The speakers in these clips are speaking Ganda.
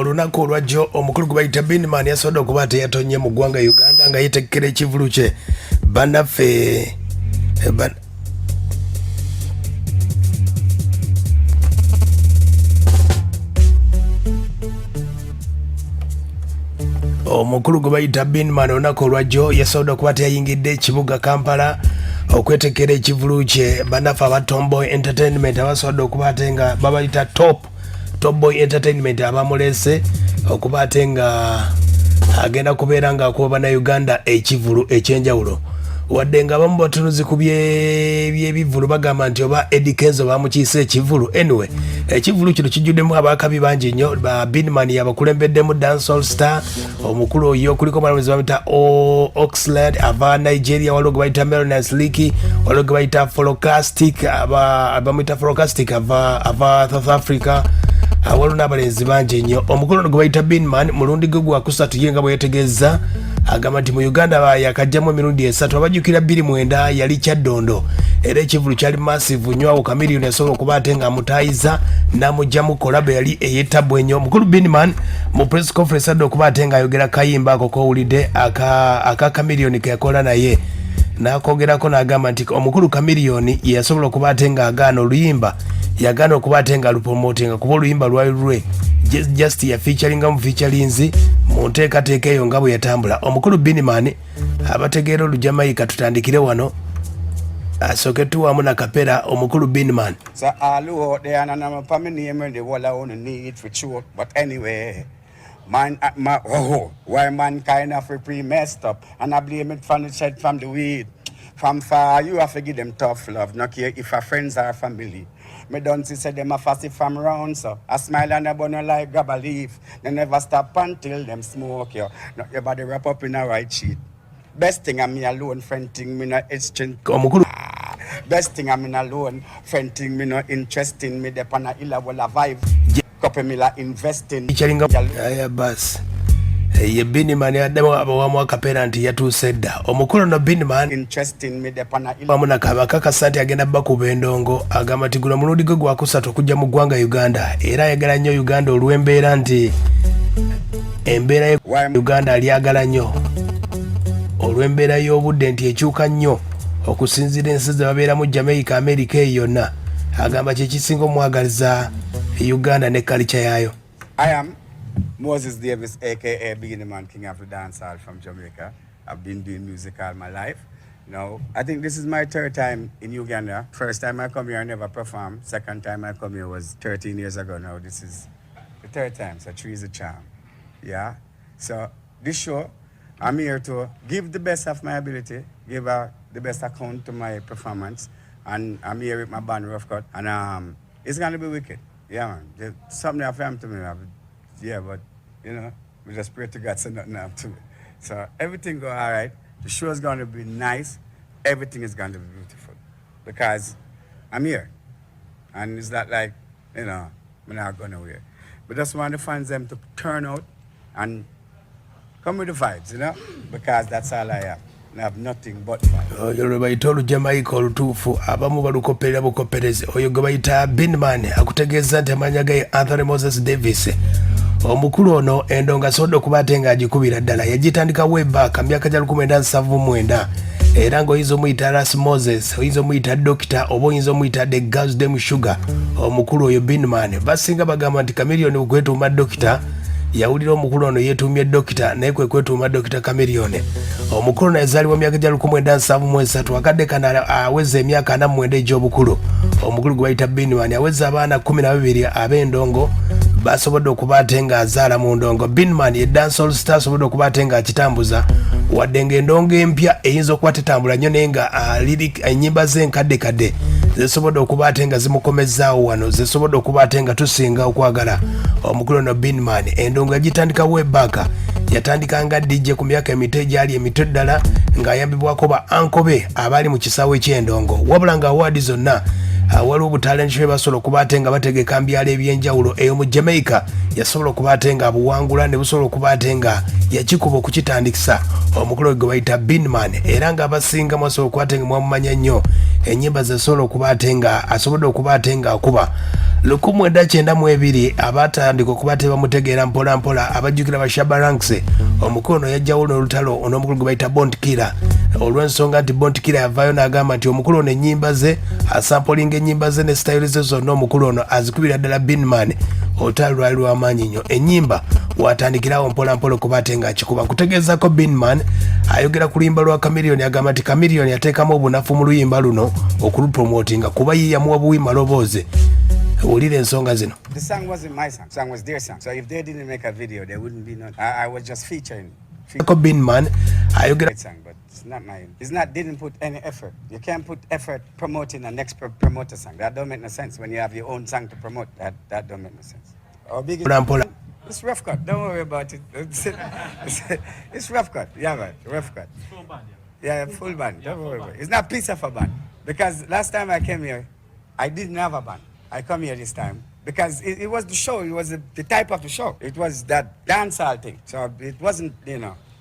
olunaku olwajjo omukulu gwe bayita BeenieMan yasobodde okuba ate yatonye mu ggwanga Uganda nga yetekkera ekivulu kye bannaffe omukulu gwe bayita BeenieMan olunaku olwajjo yasobodde okuba ate yayingidde ekibuga Kampala okwetekkera ekivulu kye bannaffe aba Tomboy Entertainment abasobodde okuba ate nga babayita Top Boy Entertainment abamulese okuba ate nga agenda kubeera nga akuba Bannayuganda ekivulu ekyenjawulo wadde nga abamu batunuzi ku by'ebivulu bagamba nti oba Eddie Kenzo bamukiise ekivulu. Anyway, ekivulu kino kijjuddemu abakabi bangi nnyo. BeenieMan yabakulembeddemu dancehall star omukulu oyo kuliko omwalamuzi bamuyita Oxlade ava Nigeria, waliwo gwe bayita Melonas Leaky, waliwo gwe bayita Folocastic abamuyita Folocastic ava South Africa, waliwo n'abalenzi bangi nnyo. Omukulu ono gwe bayita BeenieMan mulundi gwe gwakusatu ye nga bwe yetegeeza agamba nti mu Uganda yakajjamu emirundi esatu. Abajjukira 29 yali Kyaddondo era ekivulu kyali massive nnyo. Awo Chameleon yasobola okuba ate nga amutaayiza n'amugjamu collab yali eyetabwe nnyo. Omukulu BeenieMan mu press conference adde okuba ate nga ayogera kayimba ako kowulidde aka Chameleon ke yakola naye n'akogerako n'agamba nti omukulu Chameleon yasobola okuba ate nga agaana oluyimba yagaana okuba ate nga lupromotinga kuba oluyimba lwali lwe just ya featuringa mu featurinzi mu nteekateeka eyo nga bwe yatambula. Omukulu BeenieMan abategeera olujamaika tutandikire wano asooke tuwamu na kapera omukulu BeenieMan. So all there and I'm for me name and the wall I only need for sure. But anyway, why mankind have pretty messed up and I blame it from the shed from the weed. From far you have to give them tough love, not care if our friends or family. Me don't see them a fussy from round, so I smile and I burn like grab a leaf. They never stop until them smoke you. Not your body wrap up in a white sheet. Best thing I'm me alone, friend thing me not exchange. Best thing I'm in alone, friend thing me not interesting. Me dep on a illa walla vibe. Couple me la investing. Yeah, boss. Ye BeenieMan yaddemu abawamu akapera nti yatuuse dda. Omukulu no BeenieMan wamuna kabakakasa nti agenda bakuba endongo agamba nti guno mulundi gwe gwakusatu okujja mu ggwanga Uganda era ayagala nnyo Uganda olw'embeera nti embeera ye Uganda alyagala nnyo olw'embeera y'obudde nti ekyuka nnyo okusinziira ensi ze babeeramu Jamaica, America eyo yonna. Agamba kye kisinga omwagaliza Uganda ne culture yaayo. Moses Davis, aka BeenieMan, King of the Dancehall from Jamaica. I've been doing music all my life. Now, I think this is my third time in Uganda. First time I come here, I never performed. Second time I come here was 13 years ago. Now, this is the third time, so three is a charm. Yeah? So, this show, I'm here to give the best of my ability, give the best account to my performance. And I'm here with my band, Rough Cut. And it's going to be wicked. Yeah, man. Something I've come to me. Yeah, but, you know, we just pray to God so nothing happen to me. So everything go all right. The show is going to be nice. Everything is going to be beautiful. Because I'm here. And it's not like, you know, we're not going nowhere. But just want the fans them to turn out and come with the vibes, you know? Because that's all I have. I have nothing but vibes. Oyo bayita olujamaika olutuufu abamu balukoperera bukopereze. Oyo gwe bayita BeenieMan akutegeeza nti amanya ge Anthony Moses Davis. Omukulu ono endonga asobodde okuba ate nga agikubira ddala yagitandika webaka myaka gya 1979 era ng'oyinza omuyita Ras Moses, oyinza omuyita Dokita oba oyinza omuyita The Girls Dem Sugar. Omukulu oyo BeenieMan basinga bagamba nti Chameleon okwetuuma Dokita yawulira omukulu ono yeetuumye Dokita naye kwe kwetuuma Dokita Chameleon. Omukulu ono yazaalibwa myaka gya 1973 akadde kana aweza emyaka 49 egy'obukulu. Omukulu gwe bayita BeenieMan aweza abaana 12 ab'endongo basobodde okuba ate nga azaala mu ndongo. BeenieMan ye dancehall star asobodde okuba ate nga akitambuza wadde ng'endongo empya eyinza okuba tetambula nnyo naye nga ennyimba z'enkaddekadde zisobodde okuba ate nga zimukomezzaawo wano zisobodde okuba ate nga tusinga okwagala omukulu ono BeenieMan. Endongo yagitandika webaka yatandika nga DJ ku myaka emito egyali emito ddala ng'ayambibwako ba ankobe abaali mu kisaawe ky'endongo wabula nga awaadi zonna waliwo obutalenti bwe basobola okuba ate nga bategeka mbyalo ebyenjawulo eyo mu Jamaica yasobola okuba ate nga abuwangula ne busobola okuba ate nga yakikuba okukitandikisa omukulu gwe bayita BeenieMan era nga abasinga mwasobola okuba ate nga mwamumanya nnyo enyimba zesobola okuba ate nga akuba 1992 abatandika okuba tebamutegeera mpola mpola abajjukira bashaba ranks omukulu ono yajjawo n'olutalo onomukulu gwe bayita Bond Killer olw'ensonga nti Bond Killer yavaayo n'agamba nti omukulu ono ennyimba ze asampolinga ennyimba ze ne style ze zonna omukulu ono azikubira ddala BeenieMan olutalo lwali lw'amaanyi nnyo ennyimba watandikirawo mpola mpola okuba ate nga akikuba nkutegeezako BeenieMan ayogera ku luyimba lwa Chameleon agamba nti Chameleon yateekamu obunafu mu luyimba luno okulupromotinga kuba ye yamuwa buwi maloboozi. The song wasn't my song. The song was their song. So if they didn't make a video, there wouldn't be none. I was just featuring. BeenieMan, song, but it's not mine. Didn't put any effort. You can't put effort promoting a next promoter song. That don't make no sense when you have your own song to promote. That don't make no sense. Our biggest it's rough cut. Don't worry about it. It's rough cut. Yeah, man. Rough cut. Full band. Yeah, full band. Don't worry about it. It's not piece of a band. Because last time I came here, I didn't have a band. I come here this time because it was the show. It was the type of the show. It was that dancehall thing. So it wasn't,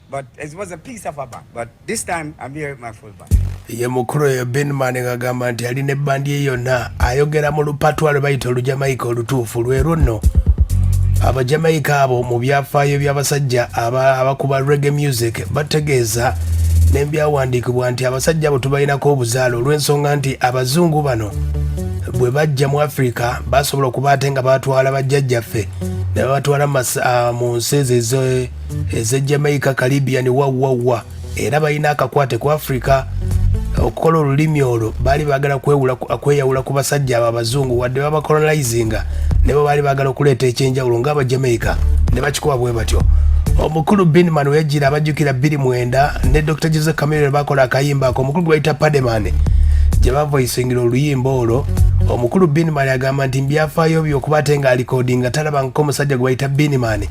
but it was a piece of a band. But this time I'm here with my full band. Ye mukuru ya BeenieMan ngagamba nti ali ne bandi ye yonna ayogera mu lupatwalo bayita olujamaika olutuufu lwero nno abajamaika abo mu byafaayo by'abasajja abakuba reggae music bategeeza n'ebyawandiikibwa nti abasajja abo tubalinako obuzaalo olw'ensonga nti abazungu bano bwe bajja mu Africa basobola okuba ate nga batwala bajjajjaffe ne babatwala mu nsi ez'e Jamaica, Caribbean wa era balina akakwate ku Africa okukola olulimi olwo baali baagala kweyawula ku basajja abo abazungu wadde babakolonizinga ne bo baali baagala okuleeta ekyenjawulo ng'Abajamaica ne bakikuba bwe batyo. Omukulu BeenieMan we yajjira abajjukira 29 ne Dr. Jose Chameleon bakola akayimba ako omukulu gwe bayita Pademane gye bavoisingira oluyimba olwo. Omukulu BeenieMan agamba nti byafaayo by'okuba ate nga alikodinga talabangako omusajja gwe bayita BeenieMan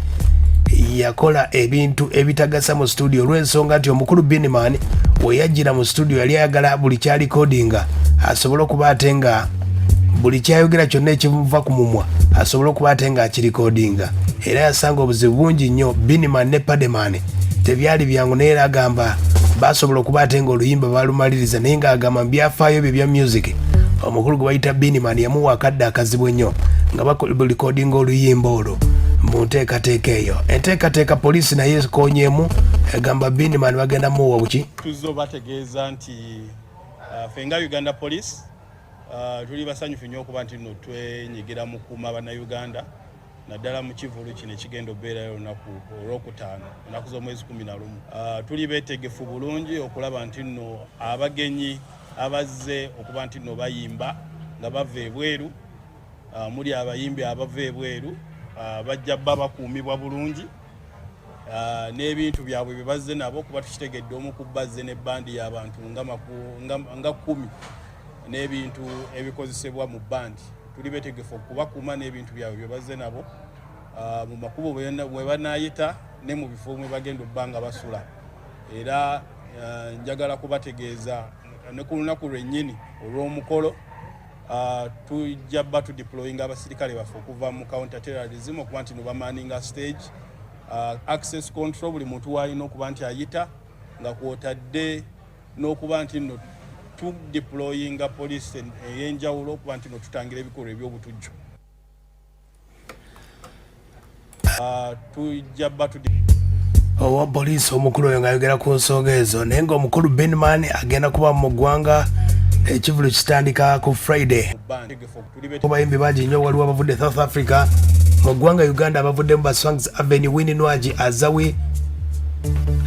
yakola ebintu ebitagasa mu studio olw'ensonga nti omukulu BeenieMan we yajjira mu studio yali ayagala buli kyalikodinga asobole okuba ate nga buli kyayogera kyonna ekimuva ku mumwa asobole okuba ate nga akirikodinga era yasanga obuzibu bungi nnyo. BeenieMan ne Pademane tebyali byangu naye era agamba basobola okuba ate nga oluyimba balumaliriza naye ng'agamba byafaayo bye bya music omukulu gwe bayita BeenieMan yamuwa akadde akazibu ennyo nga bakodinga oluyimba olwo mu nteekateeka eyo. Enteekateeka poliisi naye ekonyeemu egamba BeenieMan bagenda muwa buki tuzzo bategeeza nti fenga Uganda Police tuli basanyufu nnyo okuba nti nno twenyigera mu kuuma bannayuganda naddala mu kivulu kino ekigenda obeerayo olunaku olwokutaano ennaku z'omwezi 11 tuli beetegefu bulungi okulaba nti nno abagenyi abazze okuba nti nno bayimba nga bava ebweru muli abayimbi abava ebweru bajja bba bakuumibwa bulungi n'ebintu byabwe bye bazze nabo kuba tukitegedde omu ku bazze n'ebbandi y'abantu nga 10 n'ebintu ebikozesebwa mu bandi tuli beetegefu okubakuuma n'ebintu byabwe bye bazze nabo mu makubo bwe banaayita ne mu bifo mwe bagenda obba nga basula era njagala kubategeeza ne ku lunaku lwennyini olw'omukolo tujja bba tudeployinga abasirikale baffe okuva mu counter terrorism okuba nti no bamaninga stage access control buli muntu waalina okuba nti ayita nga kwotadde n'okuba nti nno tudeployinga police ey'enjawulo okuba nti no tutangira ebikolwa eby'obutujju tujja bba owa poliisi omukulu oyo ng'ayogera ku nsonga ezo naye ng'omukulu BeenieMan agenda kuba mu ggwanga ekivulu kitandika ku Friday. Bayimbi bangi nnyo waliwo abavudde South Africa mu ggwanga Uganda abavudde mu Baswangs Avenue Winnie Nwaji Azawi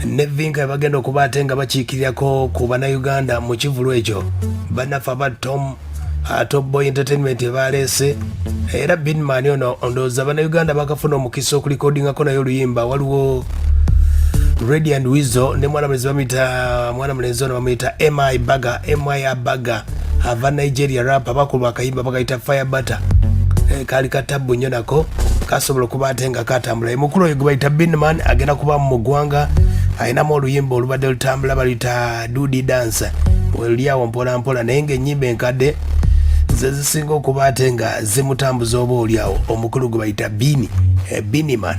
ne Vinka bagenda okuba ate nga bakiikirirako ku bannayuganda mu kivulu ekyo bannaffe aba Top Boy Entertainment baleese era BeenieMan ono ndowooza bannayuganda bakafuna omukisa okulikodingako naye oluyimba waliwo Radiant Wizo ne mwana mulenzi ono bamuyita MI Baga ava Nigeria rap abakulu akayimba bagayita Fire Butter kali katabu nnyo nako kasobola okuba ate nga katambula. Emukulu oyo gwe bayita BeenieMan agenda kuba mu ggwanga ayinamu oluyimba olubadde lutambula baluyita Dudi Dance welyawo mpola mpola naye ng'ennyimba enkadde ze zisinga okuba ate nga zimutambuza oba olyawo omukulu gwe bayita BeenieMan.